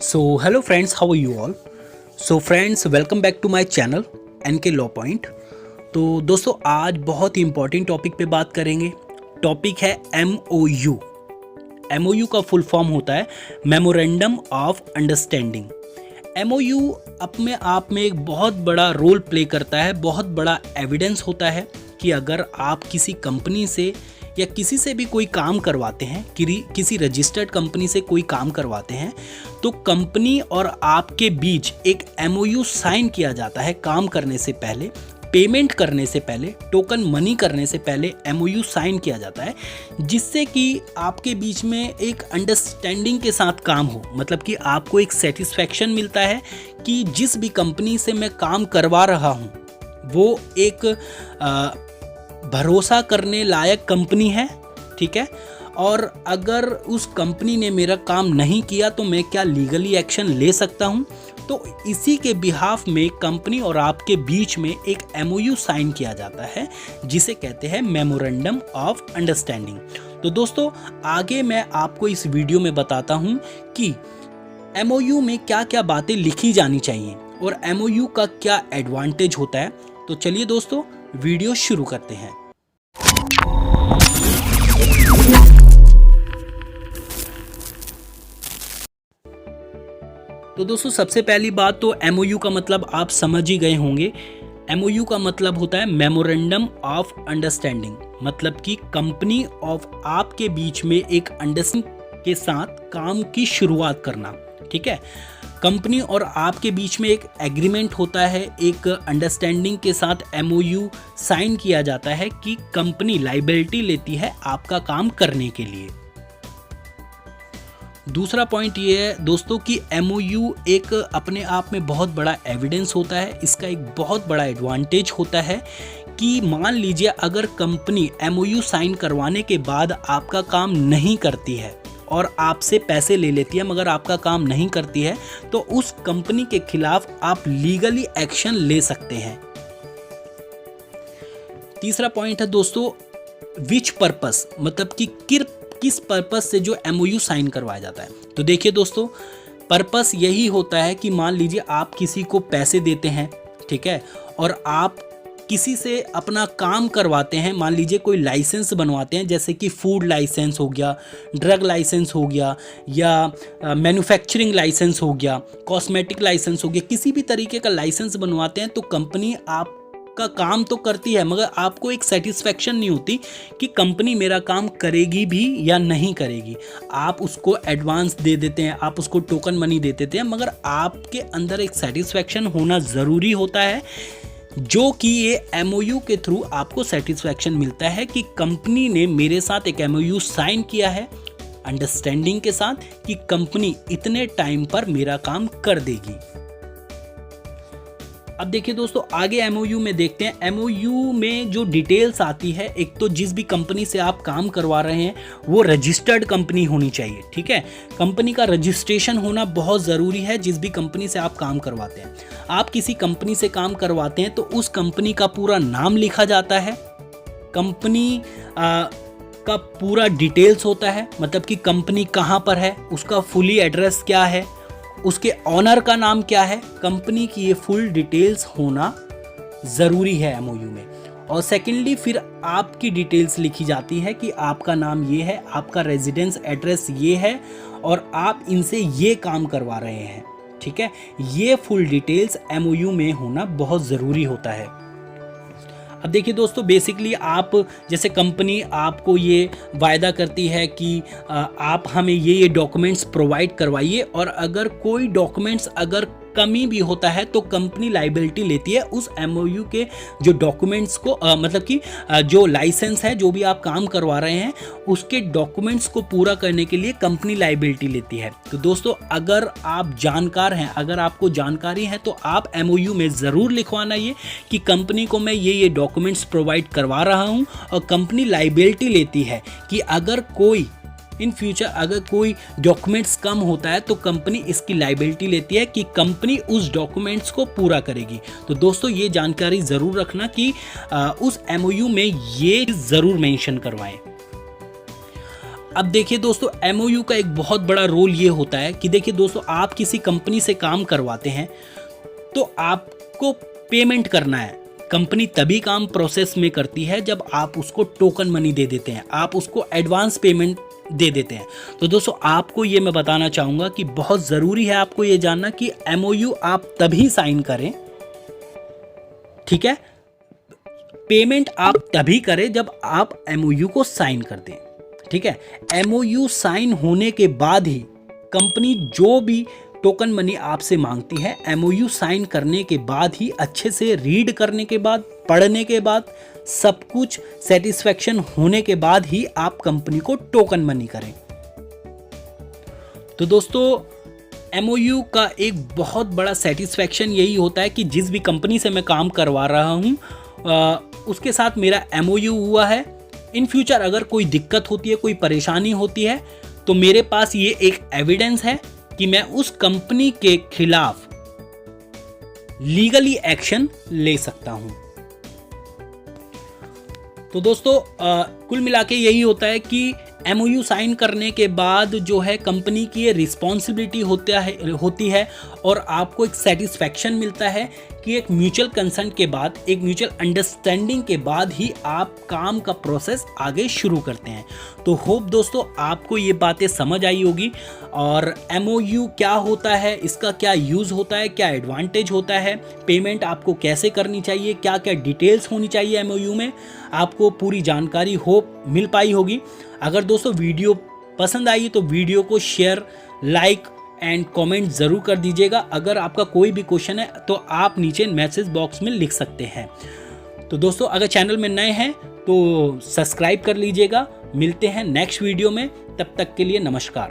So hello friends, how are you all? So friends, welcome back to my channel NK Law Point। तो दोस्तों आज बहुत ही important topic पे बात करेंगे। टॉपिक है MOU। MOU का फुल फॉर्म होता है मेमोरेंडम ऑफ अंडरस्टैंडिंग। MOU अपने आप में एक बहुत बड़ा रोल प्ले करता है, बहुत बड़ा एविडेंस होता है कि अगर आप किसी कंपनी से या किसी से भी कोई काम करवाते हैं, किसी रजिस्टर्ड कंपनी से कोई काम करवाते हैं, तो कंपनी और आपके बीच एक MOU साइन किया जाता है। काम करने से पहले, पेमेंट करने से पहले, टोकन मनी करने से पहले MOU साइन किया जाता है, जिससे कि आपके बीच में एक अंडरस्टैंडिंग के साथ काम हो। मतलब कि आपको एक सेटिस्फैक्शन मिलता है कि जिस भी कंपनी से मैं काम करवा रहा हूँ वो एक भरोसा करने लायक कंपनी है, ठीक है। और अगर उस कंपनी ने मेरा काम नहीं किया तो मैं क्या लीगली एक्शन ले सकता हूँ। तो इसी के बिहाफ में कंपनी और आपके बीच में एक MOU साइन किया जाता है, जिसे कहते हैं मेमोरेंडम ऑफ अंडरस्टैंडिंग। तो दोस्तों आगे मैं आपको इस वीडियो में बताता हूँ कि MOU में क्या क्या बातें लिखी जानी चाहिए और MOU का क्या एडवांटेज होता है। तो चलिए दोस्तों वीडियो शुरू करते हैं। तो दोस्तों सबसे पहली बात तो MOU का मतलब आप समझ ही गए होंगे। MOU का मतलब होता है मेमोरेंडम ऑफ अंडरस्टैंडिंग, मतलब कि कंपनी ऑफ आपके बीच में एक अंडरस्टैंडिंग के साथ काम की शुरुआत करना, ठीक है। कंपनी और आपके बीच में एक एग्रीमेंट होता है, एक अंडरस्टैंडिंग के साथ MOU साइन किया जाता है कि कंपनी लायबिलिटी लेती है आपका काम करने के लिए। दूसरा पॉइंट ये है दोस्तों कि MOU एक अपने आप में बहुत बड़ा एविडेंस होता है। इसका एक बहुत बड़ा एडवांटेज होता है कि मान लीजिए अगर कंपनी MOU साइन करवाने के बाद आपका काम नहीं करती है और आपसे पैसे ले लेती है मगर आपका काम नहीं करती है, तो उस कंपनी के खिलाफ आप लीगली एक्शन ले सकते हैं। तीसरा पॉइंट है दोस्तों विच पर्पस, मतलब कि किस पर्पस से जो MOU साइन करवाया जाता है। तो देखिए दोस्तों पर्पस यही होता है कि मान लीजिए आप किसी को पैसे देते हैं, ठीक है, और आप किसी से अपना काम करवाते हैं। मान लीजिए कोई लाइसेंस बनवाते हैं, जैसे कि फूड लाइसेंस हो गया, ड्रग लाइसेंस हो गया, या मैन्युफैक्चरिंग लाइसेंस हो गया, कॉस्मेटिक लाइसेंस हो गया, किसी भी तरीके का लाइसेंस बनवाते हैं। तो कंपनी आपका काम तो करती है मगर आपको एक सेटिस्फैक्शन नहीं होती कि कंपनी मेरा काम करेगी भी या नहीं करेगी। आप उसको एडवांस दे देते हैं, आप उसको टोकन मनी दे देते हैं, मगर आपके अंदर एक सेटिस्फैक्शन होना ज़रूरी होता है, जो कि ये MOU के थ्रू आपको सेटिस्फैक्शन मिलता है कि कंपनी ने मेरे साथ एक MOU साइन किया है अंडरस्टैंडिंग के साथ कि कंपनी इतने टाइम पर मेरा काम कर देगी। अब देखिए दोस्तों आगे MOU में देखते हैं। MOU में जो डिटेल्स आती है, एक तो जिस भी कंपनी से आप काम करवा रहे हैं वो रजिस्टर्ड कंपनी होनी चाहिए, ठीक है। कंपनी का रजिस्ट्रेशन होना बहुत ज़रूरी है जिस भी कंपनी से आप काम करवाते हैं। आप किसी कंपनी से काम करवाते हैं तो उस कंपनी का पूरा नाम लिखा जाता है, कंपनी का पूरा डिटेल्स होता है, मतलब कि कंपनी कहाँ पर है, उसका फुली एड्रेस क्या है, उसके ऑनर का नाम क्या है, कंपनी की ये फुल डिटेल्स होना ज़रूरी है MOU में। और सेकेंडली फिर आपकी डिटेल्स लिखी जाती है कि आपका नाम ये है, आपका रेजिडेंस एड्रेस ये है और आप इनसे ये काम करवा रहे हैं, ठीक है। ये फुल डिटेल्स MOU में होना बहुत ज़रूरी होता है। अब देखिए दोस्तों बेसिकली आप जैसे कंपनी आपको ये वायदा करती है कि आप हमें ये डॉक्यूमेंट्स प्रोवाइड करवाइए, और अगर कोई डॉक्यूमेंट्स अगर कमी भी होता है तो कंपनी लायबिलिटी लेती है उस MOU के जो डॉक्यूमेंट्स को, मतलब कि जो लाइसेंस है, जो भी आप काम करवा रहे हैं उसके डॉक्यूमेंट्स को पूरा करने के लिए कंपनी लायबिलिटी लेती है। तो दोस्तों अगर आप जानकार हैं, अगर आपको जानकारी है तो आप MOU में ज़रूर लिखवाना ये कि कंपनी को मैं ये डॉक्यूमेंट्स प्रोवाइड करवा रहा हूँ, और कंपनी लायबिलिटी लेती है कि अगर कोई इन फ्यूचर अगर कोई डॉक्यूमेंट्स कम होता है तो कंपनी इसकी लायबिलिटी लेती है कि कंपनी उस डॉक्यूमेंट्स को पूरा करेगी। तो दोस्तों ये जानकारी ज़रूर रखना कि उस MOU में ये ज़रूर मेंशन करवाएं। अब देखिए दोस्तों, एमओयू का एक बहुत बड़ा रोल ये होता है कि देखिए दोस्तों, आप किसी कंपनी से काम करवाते हैं तो आपको पेमेंट करना है। कंपनी तभी काम प्रोसेस में करती है जब आप उसको टोकन मनी दे देते हैं, आप उसको एडवांस पेमेंट दे देते हैं। तो दोस्तों, आपको ये मैं बताना चाहूँगा कि बहुत ज़रूरी है आपको ये जानना कि एमओयू आप तभी साइन करें, ठीक है, पेमेंट आप तभी करें जब आप एमओयू को साइन कर दें, ठीक है। एमओयू साइन होने के बाद ही कंपनी जो भी टोकन मनी आपसे मांगती है, एमओयू साइन करने के बाद ही, अच्छे से रीड करने के बाद, पढ़ने के बाद, सब कुछ सेटिस्फैक्शन होने के बाद ही आप कंपनी को टोकन मनी करें। तो दोस्तों, एमओयू का एक बहुत बड़ा सेटिस्फैक्शन यही होता है कि जिस भी कंपनी से मैं काम करवा रहा हूँ उसके साथ मेरा एमओयू हुआ है। इन फ्यूचर अगर कोई दिक्कत होती है, कोई परेशानी होती है, तो मेरे पास ये एक एविडेंस है कि मैं उस कंपनी के खिलाफ लीगली एक्शन ले सकता हूं। तो दोस्तों, कुल मिला के यही होता है कि एमओयू साइन करने के बाद जो है कंपनी की ये रिस्पॉन्सिबिलिटी होती है और आपको एक सेटिस्फैक्शन मिलता है कि एक म्यूचुअल कंसेंट के बाद, एक म्यूचुअल अंडरस्टैंडिंग के बाद ही आप काम का प्रोसेस आगे शुरू करते हैं। तो होप दोस्तों आपको ये बातें समझ आई होगी और एमओयू क्या होता है, इसका क्या यूज़ होता है, क्या एडवांटेज होता है, पेमेंट आपको कैसे करनी चाहिए, क्या क्या डिटेल्स होनी चाहिए एमओयू में, आपको पूरी जानकारी होप मिल पाई होगी। अगर दोस्तों वीडियो पसंद आई तो वीडियो को शेयर, लाइक एंड कमेंट ज़रूर कर दीजिएगा। अगर आपका कोई भी क्वेश्चन है तो आप नीचे मैसेज बॉक्स में लिख सकते हैं। तो दोस्तों, अगर चैनल में नए हैं तो सब्सक्राइब कर लीजिएगा। मिलते हैं नेक्स्ट वीडियो में, तब तक के लिए नमस्कार।